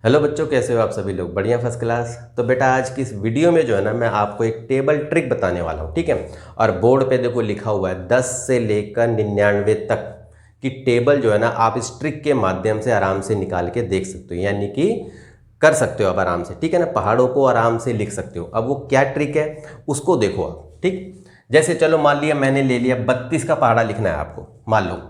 Hello बच्चों, कैसे हो आप सभी लोग? बढ़िया, फर्स्ट क्लास। तो बेटा आज की इस वीडियो में जो है ना, मैं आपको एक टेबल ट्रिक बताने वाला हूँ, ठीक है। और बोर्ड पे देखो लिखा हुआ है 10 से लेकर 99 तक की टेबल जो है ना, आप इस ट्रिक के माध्यम से आराम से निकाल के देख सकते हो, यानी कि कर सकते हो आप आराम से, ठीक है ना। पहाड़ों को आराम से लिख सकते हो। अब वो क्या ट्रिक है उसको देखो आप, ठीक। जैसे चलो मान लिया मैंने ले लिया 32 का पहाड़ा लिखना है आपको, मान लो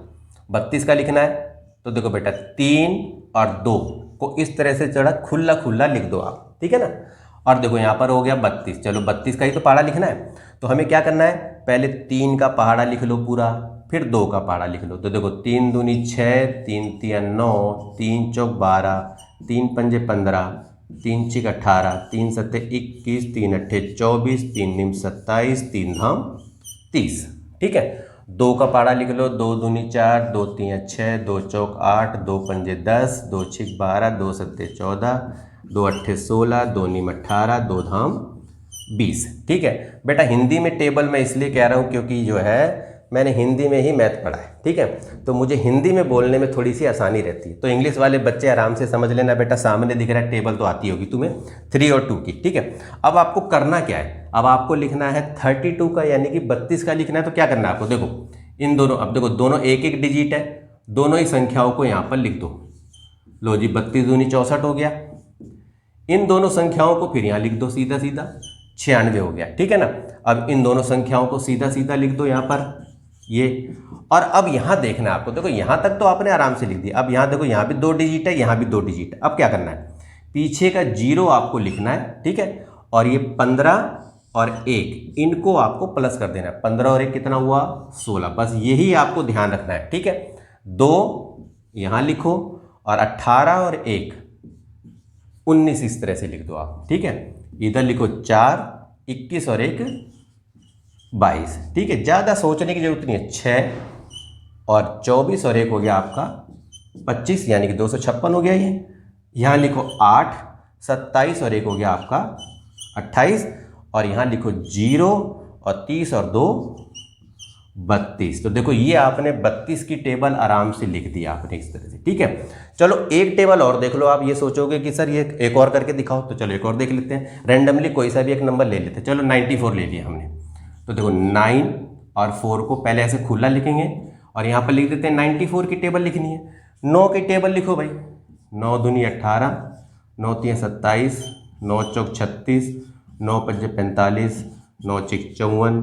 32 का लिखना है। तो देखो बेटा 3 और 2 को इस तरह से जरा खुला खुला लिख दो आप, ठीक है ना। और देखो यहाँ पर हो गया 32। चलो 32 का ही तो पहाड़ा लिखना है, तो हमें क्या करना है, पहले 3 का पहाड़ा लिख लो पूरा, फिर 2 का पहाड़ा लिख लो। तो देखो 3 दूनी 6, 3 तिया 9, 3 चौक 12, 3 पंजे 15, 3 छिक 18, 3 सत्ते 21, 3 अट्ठे 24, 3 निम 27, 3 धाम 30, ठीक है। 2 का पहाड़ा लिख लो, 2 दूनी 4, 2 तिया 6, 2 चौक 8, 2 पंजे 10, 2 छिक 12, 2 सत्ते 14, 2 अट्ठे 16, 2 निम 18, 2 धाम 20, ठीक है। बेटा हिंदी में टेबल मैं इसलिए कह रहा हूँ क्योंकि जो है मैंने हिंदी में ही मैथ पढ़ा है, ठीक है। तो मुझे हिंदी में बोलने में थोड़ी सी आसानी रहती है। तो इंग्लिश वाले बच्चे आराम से समझ लेना बेटा, सामने दिख रहा है टेबल तो आती होगी तुम्हें 3 और 2 की, ठीक है। अब आपको करना क्या है, अब आपको लिखना है 32 का, यानी कि 32 का लिखना है। तो क्या करना है आपको, देखो इन दोनों, अब देखो दोनों एक एक डिजिट है, दोनों ही संख्याओं को यहाँ पर लिख दो। लो जी 32 दूनी 64 हो गया। इन दोनों संख्याओं को फिर यहाँ लिख दो सीधा सीधा, 96 हो गया, ठीक है ना। अब इन दोनों संख्याओं को सीधा सीधा लिख दो यहाँ पर ये। और अब यहाँ देखना है आपको, देखो यहाँ तक तो आपने आराम से लिख दिया। अब यहाँ देखो, यहाँ भी 2 डिजिट है, यहाँ भी 2 डिजिट है। अब क्या करना है, पीछे का 0 आपको लिखना है, ठीक है। और ये 15 और 1 इनको आपको प्लस कर देना है। 15 और 1 कितना हुआ, 16। बस यही आपको ध्यान रखना है, ठीक है। 2 यहाँ लिखो और 18 और 1 19 इस तरह से लिख दो आप, ठीक है। इधर लिखो 4, 21 और 1 22, ठीक है। ज़्यादा सोचने की जरूरत नहीं है। 6 और 24 और 1 हो गया आपका 25, यानी कि 256 हो गया ये। यहाँ लिखो 8, 27 और 1 हो गया आपका 28। और यहाँ लिखो 0 और 30 और 2 32। तो देखो ये आपने 32 की टेबल आराम से लिख दी आपने इस तरह से, ठीक है। चलो एक टेबल और देख लो। आप ये सोचोगे कि सर ये एक और करके दिखाओ, तो चलो एक और देख लेते हैं। रैंडमली कोई सा भी एक नंबर ले लेते हैं। चलो 94 ले लिया हमने। तो देखो 9 और 4 को पहले ऐसे खुला लिखेंगे और यहाँ पर लिख देते हैं 94 की टेबल लिखनी है। 9 की टेबल लिखो भाई, 9 दूनी 18, 9 तिया 27, 9 चौक 36, 9 पंजे 45, 9 चिक 54,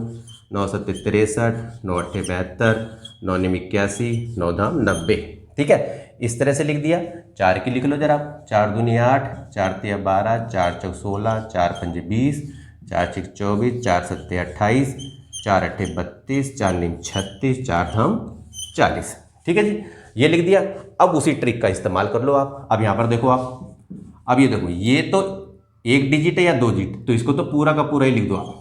9 सत्ते 63, 9 अट्ठे 72, 9 निम 81, 9 धाम 90, ठीक है। इस तरह से लिख दिया। 4 की लिख लो जरा, 4 दूनी 8, 4 तिया 12, 4 चौक 16, 4 पंजे 20, 4 छिक 24, 4 सत्ते 28, 4 अट्ठे 32, 4 निम 36, 4 धाम 40, ठीक है जी। ये लिख दिया। अब उसी ट्रिक का इस्तेमाल कर लो आप। अब यहाँ पर देखो आप, अब ये देखो ये तो एक डिजिट है या 2 डिजिट, तो इसको तो पूरा का पूरा ही लिख दो आप।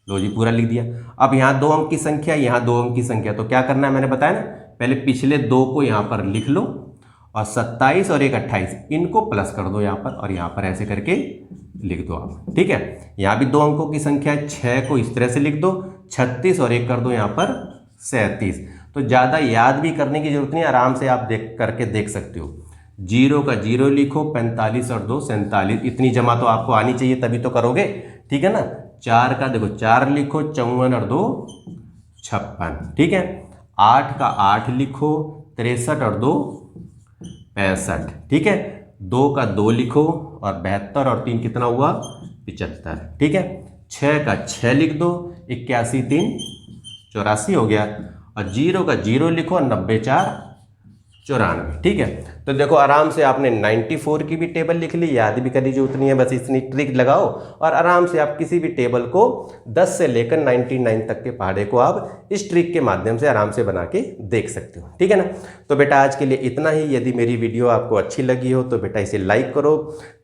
लो जी पूरा लिख दिया। अब यहाँ 2 अंक की संख्या, यहाँ 2 अंक की संख्या, तो क्या करना है मैंने बताया ना, पहले पिछले 2 को यहाँ पर लिख लो और 27 और 1 28 इनको प्लस कर दो यहाँ पर, और यहाँ पर ऐसे करके लिख दो आप, ठीक है। यहाँ भी 2 अंकों की संख्या है, 6 को इस तरह से लिख दो, 36 और 1 कर दो यहाँ पर 37। तो ज़्यादा याद भी करने की जरूरत नहीं, आराम से आप देख करके देख सकते हो। 0 का 0 लिखो, 45 और 2 47, इतनी जमा तो आपको आनी चाहिए तभी तो करोगे, ठीक है ना। 4 का देखो 4 लिखो, 54 और 2 56, ठीक है। 8 का 8 लिखो, 63 और 2 65, ठीक है। 2 का 2 लिखो और 72 और 3 कितना हुआ 75, ठीक है। 6 का 6 लिख दो, 81 3 84 हो गया। और 0 का 0 लिखो और 90 4 94, ठीक है। तो देखो आराम से आपने 94 की भी टेबल लिख ली, याद भी करने की जरूरत नहीं है, बस इतनी ट्रिक लगाओ और आराम से आप किसी भी टेबल को 10 से लेकर 99 तक के पहाड़े को आप इस ट्रिक के माध्यम से आराम से बना के देख सकते हो, ठीक है ना। तो बेटा आज के लिए इतना ही। यदि मेरी वीडियो आपको अच्छी लगी हो तो बेटा इसे लाइक करो,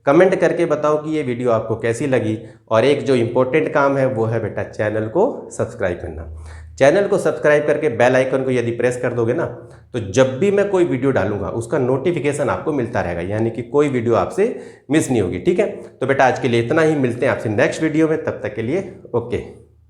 कमेंट करके बताओ कि ये वीडियो आपको कैसी लगी। और एक जो इम्पोर्टेंट काम है वो है बेटा चैनल को सब्सक्राइब करना। चैनल को सब्सक्राइब करके बेल आइकन को यदि प्रेस कर दोगे ना, तो जब भी मैं कोई वीडियो डालूंगा उसका नोटिफिकेशन आपको मिलता रहेगा, यानी कि कोई वीडियो आपसे मिस नहीं होगी, ठीक है। तो बेटा आज के लिए इतना ही, मिलते हैं आपसे नेक्स्ट वीडियो में, तब तक के लिए ओके।